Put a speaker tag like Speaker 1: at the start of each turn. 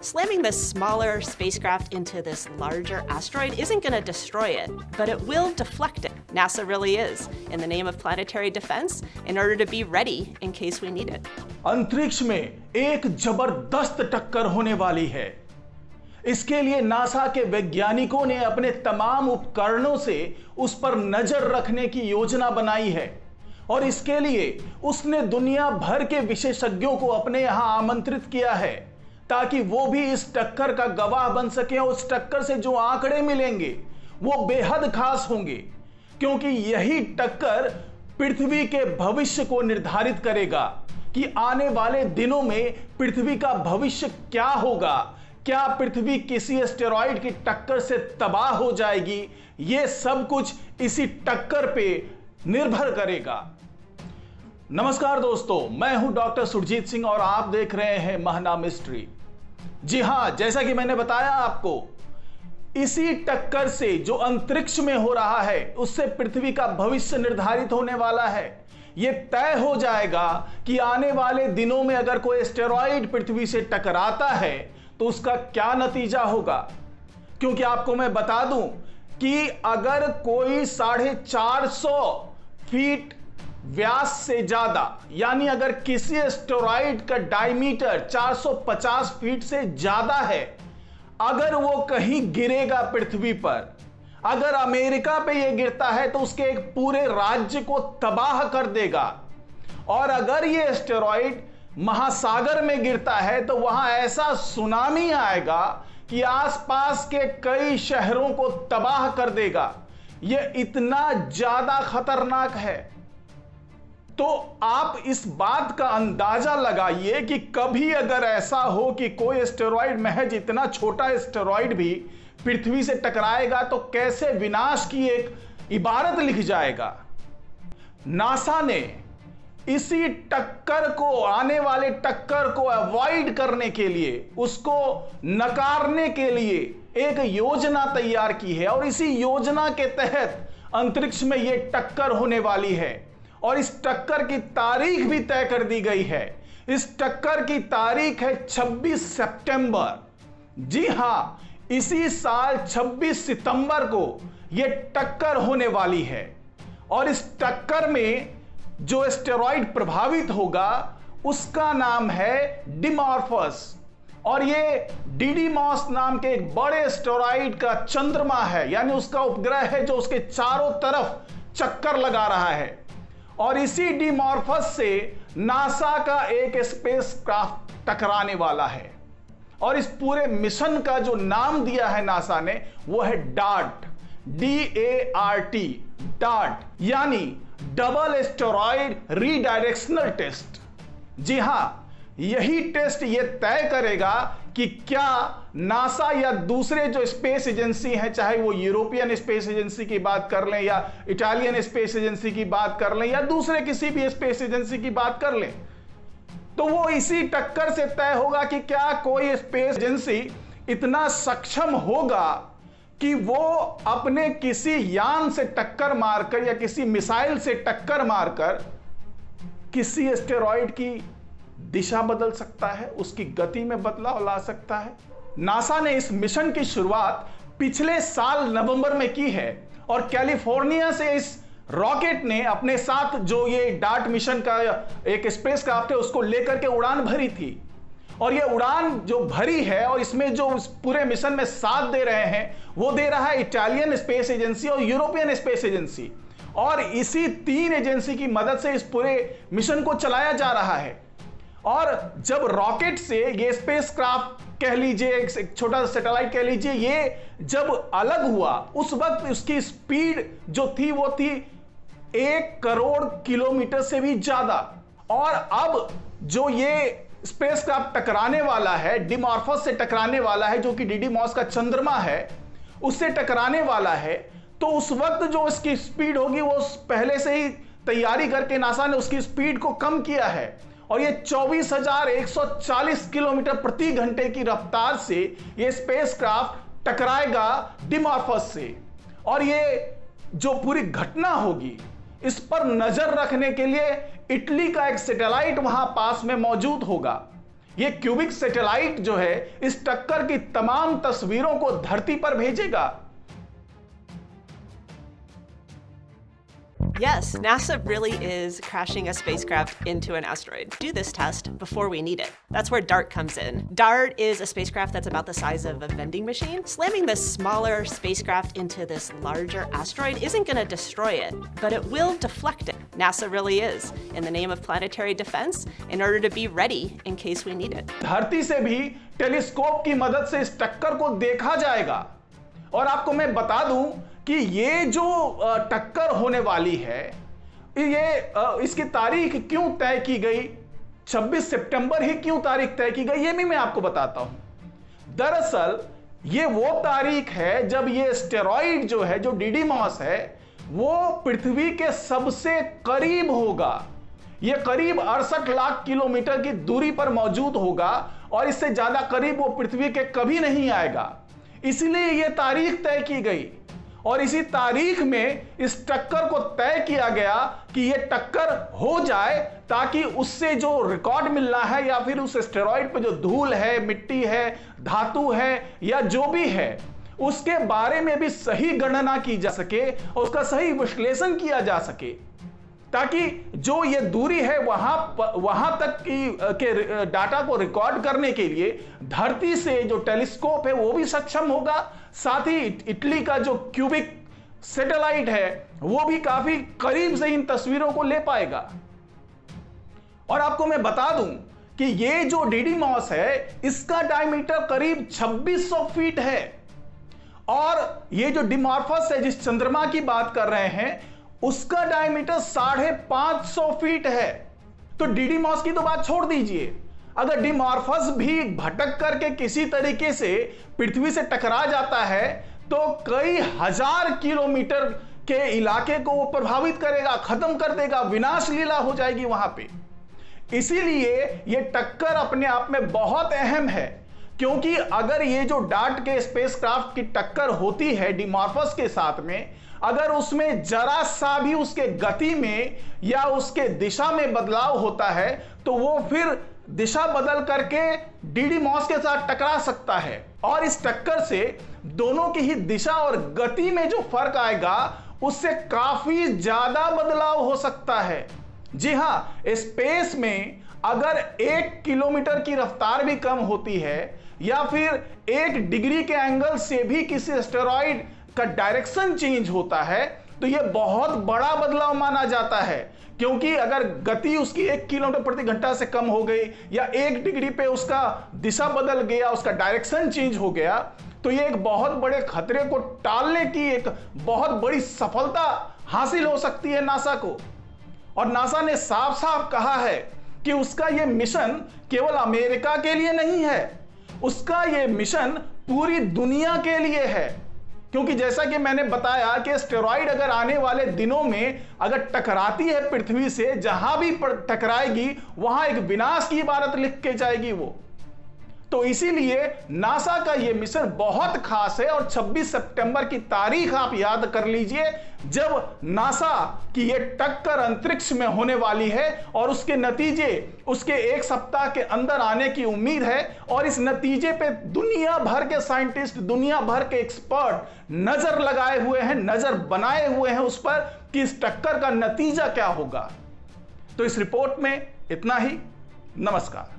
Speaker 1: Slamming this smaller spacecraft into this larger asteroid isn't going to destroy it, but it will deflect it. NASA really is, in the name of planetary defense, in order to be ready in case we need it.
Speaker 2: अंतरिक्ष में एक जबरदस्त टक्कर होने वाली है। इसके लिए नासा के वैज्ञानिकों ने अपने तमाम उपकरणों से उस पर नजर रखने की योजना बनाई है और इसके लिए उसने दुनिया भर के विशेषज्ञों को अपने यहां आमंत्रित किया है ताकि वो भी इस टक्कर का गवाह बन सके और उस टक्कर से जो आंकड़े मिलेंगे वो बेहद खास होंगे, क्योंकि यही टक्कर पृथ्वी के भविष्य को निर्धारित करेगा कि आने वाले दिनों में पृथ्वी का भविष्य क्या होगा। क्या पृथ्वी किसी एस्टेरॉइड की टक्कर से तबाह हो जाएगी? ये सब कुछ इसी टक्कर पे निर्भर करेगा। नमस्कार दोस्तों, मैं हूं डॉक्टर सुरजीत सिंह और आप देख रहे हैं महना मिस्ट्री। जी हां, जैसा कि मैंने बताया आपको, इसी टक्कर से जो अंतरिक्ष में हो रहा है उससे पृथ्वी का भविष्य निर्धारित होने वाला है। यह तय हो जाएगा कि आने वाले दिनों में अगर कोई एस्टेरॉइड पृथ्वी से टकराता है तो उसका क्या नतीजा होगा। क्योंकि आपको मैं बता दूं कि अगर कोई 450 फीट व्यास से ज्यादा, यानी अगर किसी एस्टेरॉइड का डायमीटर 450 फीट से ज्यादा है, अगर वो कहीं गिरेगा पृथ्वी पर, अगर अमेरिका पे ये गिरता है तो उसके एक पूरे राज्य को तबाह कर देगा। और अगर ये एस्टेरॉइड महासागर में गिरता है तो वहां ऐसा सुनामी आएगा कि आसपास के कई शहरों को तबाह कर देगा। यह इतना ज्यादा खतरनाक है। तो आप इस बात का अंदाजा लगाइए कि कभी अगर ऐसा हो कि कोई एस्टेरॉइड, महज इतना छोटा एस्टेरॉइड भी पृथ्वी से टकराएगा तो कैसे विनाश की एक इबारत लिख जाएगा। नासा ने इसी टक्कर को, आने वाले टक्कर को अवॉइड करने के लिए, उसको नकारने के लिए एक योजना तैयार की है और इसी योजना के तहत अंतरिक्ष में यह टक्कर होने वाली है और इस टक्कर की तारीख भी तय कर दी गई है। इस टक्कर की तारीख है 26 सितंबर। जी हां, इसी साल 26 सितंबर को यह टक्कर होने वाली है और इस टक्कर में जो एस्टेरॉइड प्रभावित होगा उसका नाम है डिमॉर्फस और ये डिडीमॉस नाम के एक बड़े एस्टेरॉइड का चंद्रमा है, यानी उसका उपग्रह है जो उसके चारों तरफ चक्कर लगा रहा है। और इसी डिमॉर्फस से नासा का एक स्पेसक्राफ्ट टकराने वाला है और इस पूरे मिशन का जो नाम दिया है नासा ने वो है डार्ट, DART, डार्ट, यानी डबल एस्टेरॉइड रीडायरेक्शनल टेस्ट। जी हां, यही टेस्ट ये तय करेगा कि क्या नासा या दूसरे जो स्पेस एजेंसी हैं, चाहे वो यूरोपियन स्पेस एजेंसी की बात कर लें या इटालियन स्पेस एजेंसी की बात कर लें या दूसरे किसी भी स्पेस एजेंसी की बात कर लें, तो वो इसी टक्कर से तय होगा कि क्या कोई स्पेस एजेंसी इतना सक्षम होगा कि वो अपने किसी यान से टक्कर मारकर या किसी मिसाइल से टक्कर मारकर किसी एस्टेरॉइड की दिशा बदल सकता है, उसकी गति में बदलाव ला सकता है। नासा ने इस मिशन की शुरुआत पिछले साल नवंबर में की है और कैलिफोर्निया से इस रॉकेट ने अपने साथ जो ये डार्ट मिशन का एक स्पेसक्राफ्ट है उसको लेकर के उड़ान भरी थी। और ये उड़ान जो भरी है और इसमें जो पूरे मिशन में साथ दे रहे हैं वो दे रहा है इटालियन स्पेस एजेंसी और यूरोपियन स्पेस एजेंसी, और इसी तीन एजेंसी की मदद से इस पूरे मिशन को चलाया जा रहा है। और जब रॉकेट से ये स्पेसक्राफ्ट कह लीजिए, एक छोटा सैटेलाइट कह लीजिए, ये जब अलग हुआ उस वक्त उसकी स्पीड जो थी वो थी 1 करोड़ किलोमीटर से भी ज्यादा। और अब जो ये स्पेसक्राफ्ट टकराने वाला है, डिमॉर्फस से टकराने वाला है, जो कि डिडीमॉस का चंद्रमा है, उससे टकराने वाला है, तो उस वक्त जो इसकी स्पीड होगी वो पहले से ही तैयारी करके नासा ने उसकी स्पीड को कम किया है और ये 24,140 किलोमीटर प्रति घंटे की रफ्तार से ये स्पेसक्राफ्ट टकराएगा डिमॉर्फस से। और ये जो पूरी घटना होगी इस पर नजर रखने के लिए इटली का एक सैटेलाइट वहां पास में मौजूद होगा। ये क्यूबिक सैटेलाइट जो है इस टक्कर की तमाम तस्वीरों को धरती पर भेजेगा।
Speaker 1: Yes, NASA really is crashing a spacecraft into an asteroid. Do this test before we need it. That's where DART comes in. DART is a spacecraft that's about the size of a vending machine. Slamming this smaller spacecraft into this larger asteroid isn't going to destroy it, but it will deflect it. NASA really is, in the name of planetary defense, in order to be ready in case we need it.
Speaker 2: धरती से भी telescope की मदद से इस टक्कर को देखा जाएगा। और आपको मैं बता दूं कि ये जो टक्कर होने वाली है, ये इसकी तारीख क्यों तय की गई, 26 सितंबर ही क्यों तारीख तय की गई, ये भी मैं आपको बताता हूं। दरअसल ये वो तारीख है जब ये एस्टेरॉइड जो है, जो डिडीमॉस है, वो पृथ्वी के सबसे करीब होगा। ये करीब 68 लाख किलोमीटर की दूरी पर मौजूद होगा और इससे ज्यादा करीब वो पृथ्वी के कभी नहीं आएगा। इसलिए ये तारीख तय की गई और इसी तारीख में इस टक्कर को तय किया गया कि ये टक्कर हो जाए, ताकि उससे जो रिकॉर्ड मिलना है या फिर उस एस्टेरॉइड पे जो धूल है, मिट्टी है, धातु है या जो भी है, उसके बारे में भी सही गणना की जा सके और उसका सही विश्लेषण किया जा सके, ताकि जो ये दूरी है वहां तक के डाटा को रिकॉर्ड करने के लिए धरती से जो टेलीस्कोप है वो भी सक्षम होगा। साथ ही इटली का जो क्यूबिक सैटेलाइट है वो भी काफी करीब से इन तस्वीरों को ले पाएगा। और आपको मैं बता दूं कि ये जो डिडीमॉस है इसका डायमीटर करीब 2600 फीट है और ये जो डिमॉर्फस है, जिस चंद्रमा की बात कर रहे हैं, उसका डायमीटर 550 फीट है। तो डिडीमॉस की तो बात छोड़ दीजिए, अगर डिमॉर्फस भी भटक करके किसी तरीके से पृथ्वी से टकरा जाता है तो कई हजार किलोमीटर के इलाके को वो प्रभावित करेगा, खत्म कर देगा, विनाश लीला हो जाएगी वहां पे। इसीलिए ये टक्कर अपने आप में बहुत अहम है, क्योंकि अगर ये जो डार्ट के स्पेसक्राफ्ट की टक्कर होती है डिमॉर्फस के साथ में, अगर उसमें जरा सा भी उसके गति में या उसके दिशा में बदलाव होता है तो वो फिर दिशा बदल करके डिडीमॉस के साथ टकरा सकता है और इस टक्कर से दोनों की ही दिशा और गति में जो फर्क आएगा उससे काफी ज्यादा बदलाव हो सकता है। जी हां, स्पेस में अगर 1 किलोमीटर की रफ्तार भी कम होती है या फिर 1 डिग्री के एंगल से भी किसी एस्टेरॉइड का डायरेक्शन चेंज होता है तो यह बहुत बड़ा बदलाव माना जाता है, क्योंकि अगर गति उसकी 1 किलोमीटर प्रति घंटा से कम हो गई या 1 डिग्री पे उसका दिशा बदल गया, उसका डायरेक्शन चेंज हो गया, तो यह एक बहुत बड़े खतरे को टालने की एक बहुत बड़ी सफलता हासिल हो सकती है नासा को। और नासा ने साफ साफ कहा है कि उसका यह मिशन केवल अमेरिका के लिए नहीं है, उसका यह मिशन पूरी दुनिया के लिए है। क्योंकि जैसा कि मैंने बताया कि एस्टेरॉइड अगर आने वाले दिनों में अगर टकराती है पृथ्वी से, जहां भी टकराएगी वहां एक विनाश की इबारत लिख के जाएगी वो। तो इसीलिए नासा का यह मिशन बहुत खास है और 26 सितंबर की तारीख आप याद कर लीजिए जब नासा की यह टक्कर अंतरिक्ष में होने वाली है और उसके नतीजे उसके 1 सप्ताह के अंदर आने की उम्मीद है। और इस नतीजे पे दुनिया भर के साइंटिस्ट, दुनिया भर के एक्सपर्ट नजर लगाए हुए हैं, नजर बनाए हुए हैं उस पर कि इस टक्कर का नतीजा क्या होगा। तो इस रिपोर्ट में इतना ही। नमस्कार।